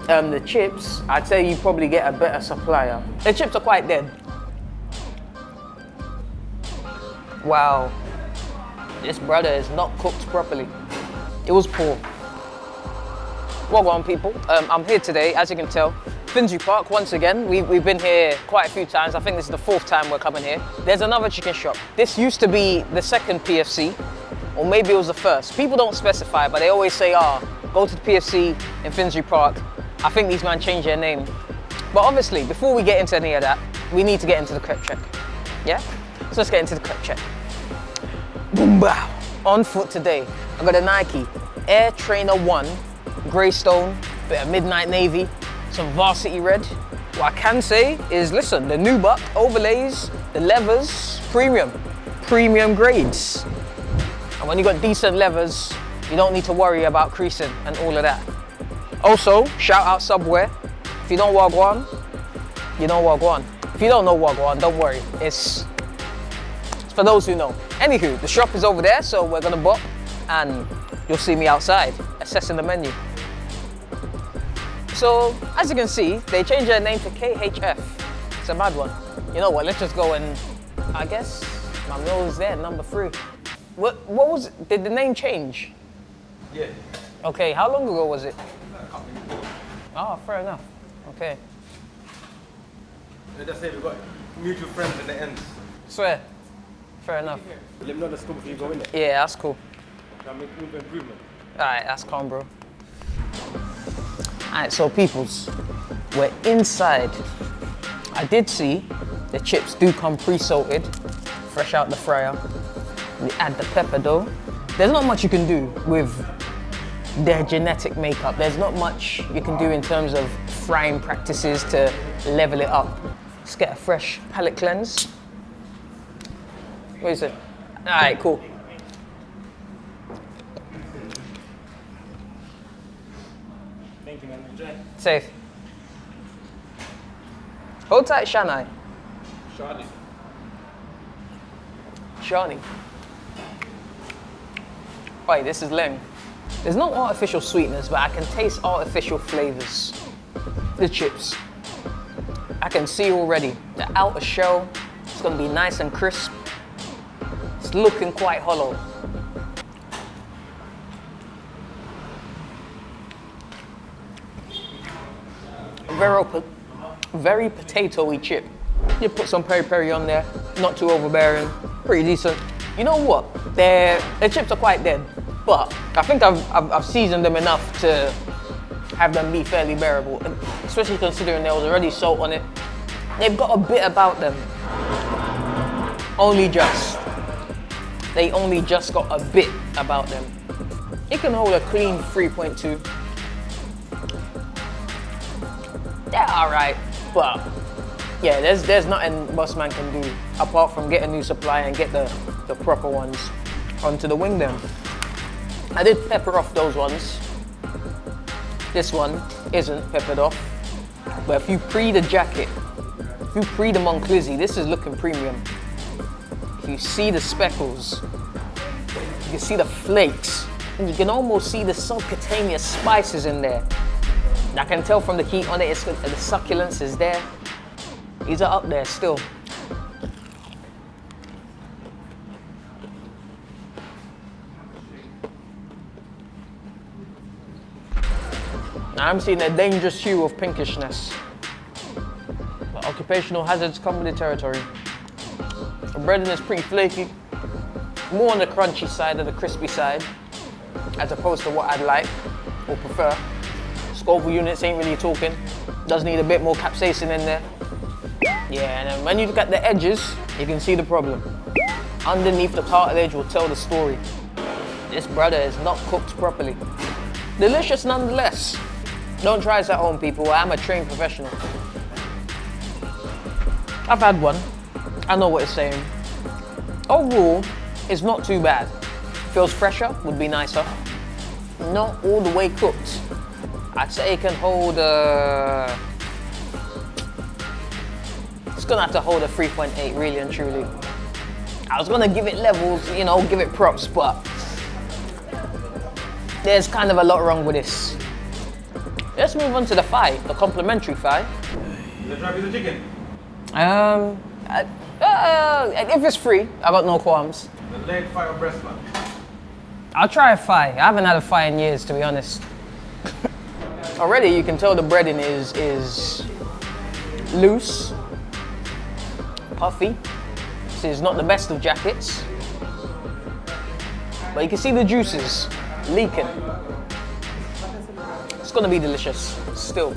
The chips, I'd say you probably get a better supplier. The chips are quite dead. Wow. This brother is not cooked properly. It was poor. Well on people, I'm here today, as you can tell, Finsbury Park once again. We've been here quite a few times. I think this is the 4th time we're coming here. There's another chicken shop. This used to be the 2nd PFC, or maybe it was the 1st. People don't specify, but they always say, go to the PFC in Finsbury Park. I think these men changed their name. But obviously, before we get into any of that, we need to get into the crepe check. Yeah? So let's get into the crepe check. Boom, bow. On foot today, I got a Nike Air Trainer 1, Greystone, bit of Midnight Navy, some Varsity Red. What I can say is, listen, the nubuck, overlays, the levers, premium grades. And when you got decent levers, you don't need to worry about creasing and all of that. Also, shout out Subway. If you don't Wagwan, you don't Wagwan. If you don't know Wagwan, don't worry. It's for those who know. Anywho, the shop is over there, so we're gonna bop and you'll see me outside assessing the menu. So, as you can see, they changed their name to KHF. It's a mad one. You know what, let's just go and, I guess, my meal is there, number 3. What was it? Did the name change? Yeah. Okay, how long ago was it? Oh, fair enough. Okay. Let's just say we've got mutual friends in the ends. Swear. Fair enough. Let me know the scope before you go in there. Yeah, that's cool. Can make room for improvement. Alright, that's calm, bro. Alright, so peoples, we're inside. I did see the chips do come pre-salted, fresh out the fryer. We add the pepper though. There's not much you can do with their genetic makeup. There's not much you can do in terms of frying practices to level it up. Let's get a fresh palate cleanse. What is it? All right, cool. Thank you, man. Enjoy. Safe. Hold tight, Shanai. Charlie. Shani. Wait, this is Leng. There's no artificial sweetness, but I can taste artificial flavors. The chips. I can see already the outer shell. It's gonna be nice and crisp. It's looking quite hollow. Very potato-y chip. You put some peri-peri on there, not too overbearing, pretty decent. You know what? The chips are quite dead, but I think I've seasoned them enough to have them be fairly bearable, and especially considering there was already salt on it. They've got a bit about them. They only just got a bit about them. It can hold a clean 3.2. They're alright, but yeah, there's nothing Bossman can do apart from get a new supply and get the proper ones onto the wing then. I did pepper off those ones. This one isn't peppered off, but if you pre the jacket, if you pre the Monclizzy, this is looking premium. If you see the speckles, you can see the flakes, and you can almost see the subcutaneous spices in there. I can tell from the heat on it, the succulence is there. These are up there still. Now I'm seeing a dangerous hue of pinkishness. But occupational hazards come with the territory. The breading is pretty flaky, more on the crunchy side than the crispy side, as opposed to what I'd like or prefer. Scoville units ain't really talking. Does need a bit more capsaicin in there. Yeah, and then when you look at the edges, you can see the problem. Underneath the cartilage will tell the story. This brother is not cooked properly. Delicious nonetheless. Don't try this at home, people. I'm a trained professional. I've had one. I know what it's saying. Overall, it's not too bad. Feels fresher, would be nicer. Not all the way cooked. I'd say it can hold it's gonna have to hold a 3.8, really and truly. I was gonna give it levels, you know, give it props, but there's kind of a lot wrong with this. Let's move on to the thigh, the complimentary thigh. Is it dry piece of chicken? If it's free, I got no qualms. The leg, thigh, or breast, man? I'll try a thigh. I haven't had a thigh in years, to be honest. Already, you can tell the breading is loose, puffy. This is not the best of jackets, but you can see the juices leaking. It's gonna be delicious, still.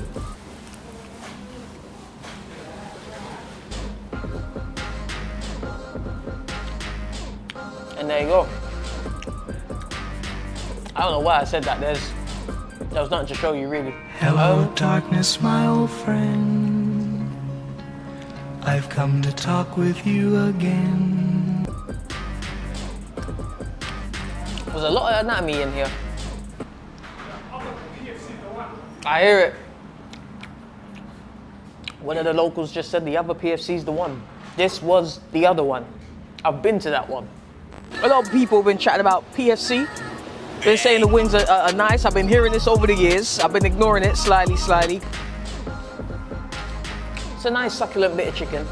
And there you go. I don't know why I said that. There was nothing to show you, really. Hello, darkness, my old friend. I've come to talk with you again. There's a lot of anatomy in here. I hear it. One of the locals just said the other PFC's the one. This was the other one. I've been to that one. A lot of people have been chatting about PFC. Been saying the wings are nice. I've been hearing this over the years. I've been ignoring it slightly. It's a nice succulent bit of chicken.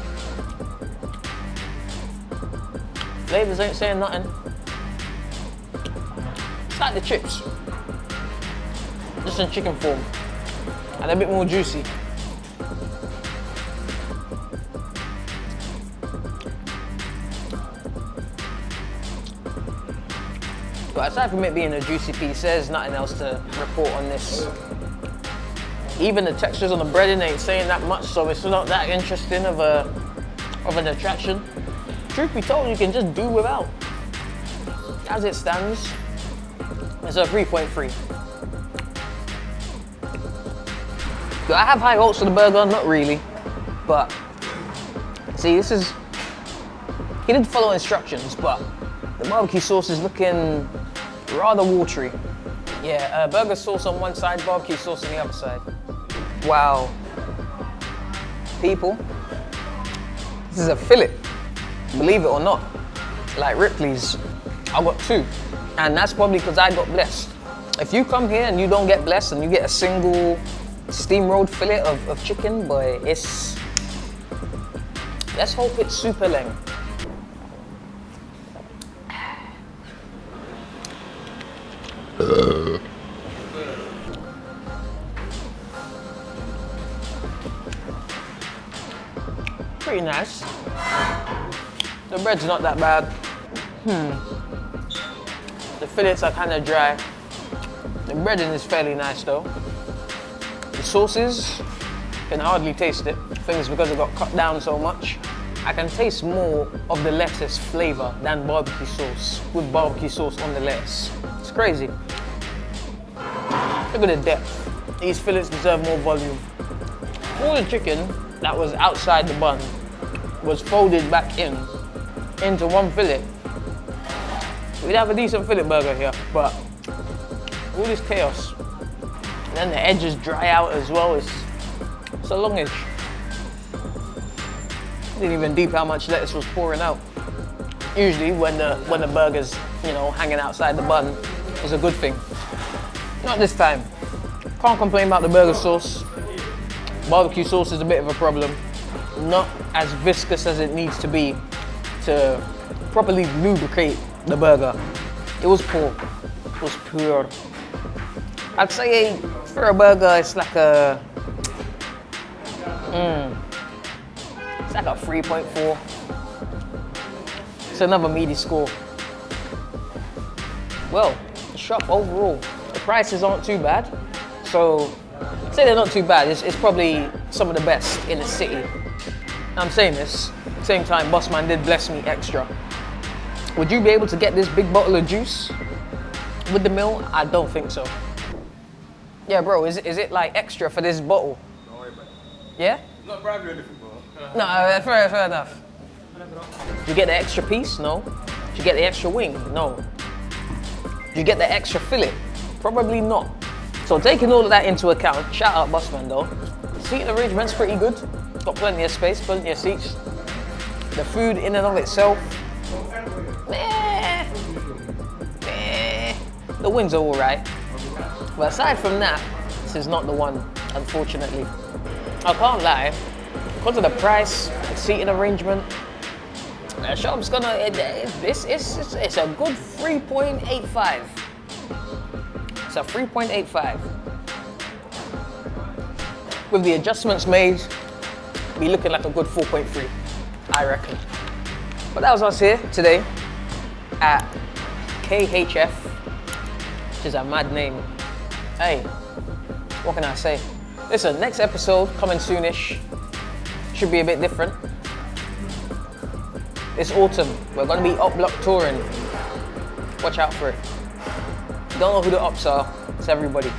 Flavors ain't saying nothing. It's like the chips, just in chicken form, and a bit more juicy. But aside from it being a juicy piece, there's nothing else to report on this. Even the textures on the breading ain't saying that much, so it's not that interesting of an attraction. Truth be told, you can just do without. As it stands, it's a 3.3. Do I have high hopes for the burger? Not really, but see, this is, he did follow instructions, but the barbecue sauce is looking rather watery. Yeah, burger sauce on one side, barbecue sauce on the other side. Wow. People, this is a fillet, believe it or not. Like Ripley's, I got two, and that's probably because I got blessed. If you come here and you don't get blessed and you get a single steamrolled fillet of chicken, boy, it's, let's hope it's super lean. Pretty nice. The bread's not that bad. The fillets are kind of dry. The breading is fairly nice though. The sauces, can hardly taste it. I think it's because it got cut down so much. I can taste more of the lettuce flavor than barbecue sauce, with barbecue sauce on the lettuce. It's crazy. Look at the depth. These fillets deserve more volume. All the chicken that was outside the bun was folded back into one fillet. We'd have a decent fillet burger here, but all this chaos. And then the edges dry out as well. It's a long edge. Didn't even deep how much lettuce was pouring out. Usually when the burger's, you know, hanging outside the bun is a good thing. Not this time. Can't complain about the burger sauce. Barbecue sauce is a bit of a problem. Not as viscous as it needs to be to properly lubricate the burger. It was poor. It was pure. I'd say for a burger, it's like a, it's like a 3.4. It's another meaty score. Well, the shop overall, the prices aren't too bad. So, I'd say they're not too bad. It's probably some of the best in the city. I'm saying this, at the same time, Bossman did bless me extra. Would you be able to get this big bottle of juice with the meal? I don't think so. Yeah, bro, is it like extra for this bottle? Don't worry about it. Yeah? It's not bribery or anything, bro. No, fair enough. Did you get the extra piece? No. Did you get the extra wing? No. Did you get the extra fillet? Probably not. So taking all of that into account, shout out Bossman though. Seating arrangement's pretty good. Got plenty of space, plenty of seats. The food in and of itself, the wings are all right. But aside from that, This is not the one, unfortunately. I can't lie, because of the price, the seating arrangement, the shop's gonna, it's a good 3.85. It's a 3.85. With the adjustments made, be looking like a good 4.3, I reckon. But that was us here today at KHF, which is a mad name. Hey, what can I say? Listen, next episode coming soonish. Should be a bit different. This autumn, we're gonna be up block touring. Watch out for it. Don't know who the ups are, it's everybody.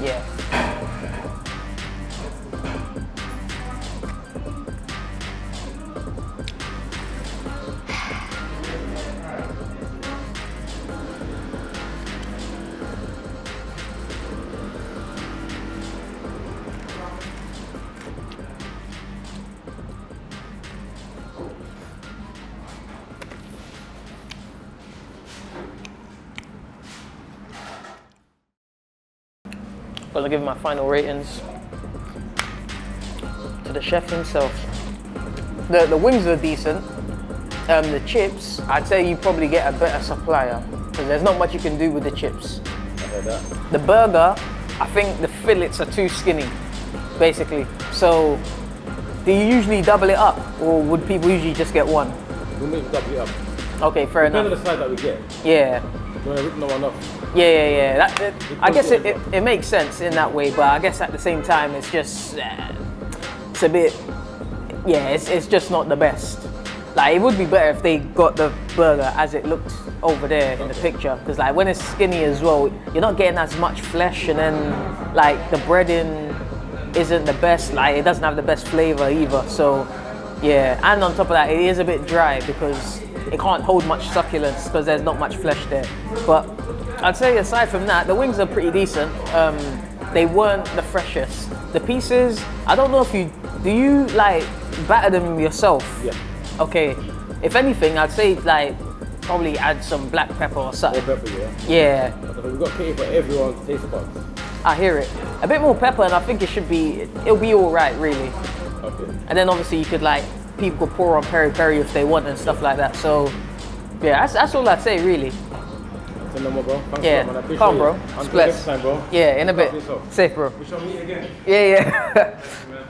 Yeah. Well, I'll give my final ratings to the chef himself. The wings are decent. The chips, I'd say you probably get a better supplier because there's not much you can do with the chips. I heard that. The burger, I think the fillets are too skinny, basically. So, do you usually double it up, or would people usually just get one? We need to double it up. Okay, fair enough. Depending on the size that we get. Yeah. We're gonna rip no one off. Yeah. I guess it makes sense in that way, but I guess at the same time, it's just it's a bit. Yeah, it's just not the best. Like, it would be better if they got the burger as it looked over there in the picture, because like when it's skinny as well, you're not getting as much flesh, and then like the breading isn't the best. Like, it doesn't have the best flavor either. So yeah, and on top of that, it is a bit dry because it can't hold much succulence because there's not much flesh there. But I'd say aside from that, the wings are pretty decent. They weren't the freshest. The pieces, I don't know if do you like batter them yourself? Yeah. Okay. If anything, I'd say like probably add some black pepper or something. More pepper, yeah. Yeah. Okay, we've got cater for everyone's taste buds. I hear it. A bit more pepper, and I think it'll be all right, really. Okay. And then obviously you could like, people could pour on peri peri if they want and stuff like that. So yeah, that's all I'd say really. Send them more, bro. Thanks Yeah, a lot, man. I appreciate calm, it. bro. Until Split. next time, bro. Yeah, in a bit. Look after yourself. Safe, bro. We shall meet again. Yeah.